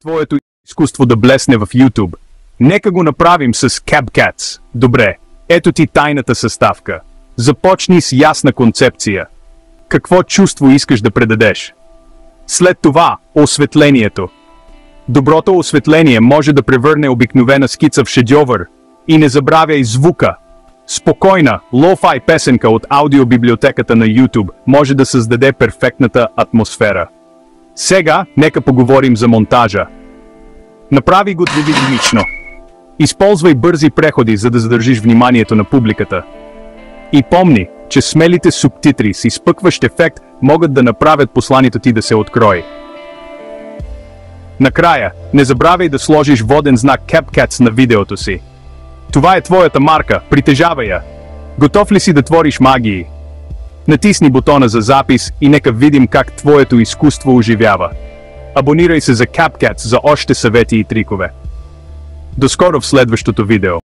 твоето изкуство да блесне в YouTube, нека го направим с CapCut. Добре, ето ти тайната съставка. Започни с ясна концепция. Какво чувство искаш да предадеш? След това, осветлението. Доброто осветление може да превърне обикновена скица в шедьовър. И не забравяй звука. Спокойна, лоу-фай песенка от аудиобиблиотеката на YouTube може да създаде перфектната атмосфера. Сега, нека поговорим за монтажа. Направи го динамично. Използвай бързи преходи, за да задържиш вниманието на публиката. И помни, че смелите субтитри с изпъкващ ефект могат да направят посланието ти да се открои. Накрая, не забравяй да сложиш воден знак CapCut на видеото си. Това е твоята марка, притежавай я. Готов ли си да твориш магии? Натисни бутона за запис и нека видим как твоето изкуство оживява. Абонирай се за CapCut за още съвети и трикове. До скоро в следващото видео.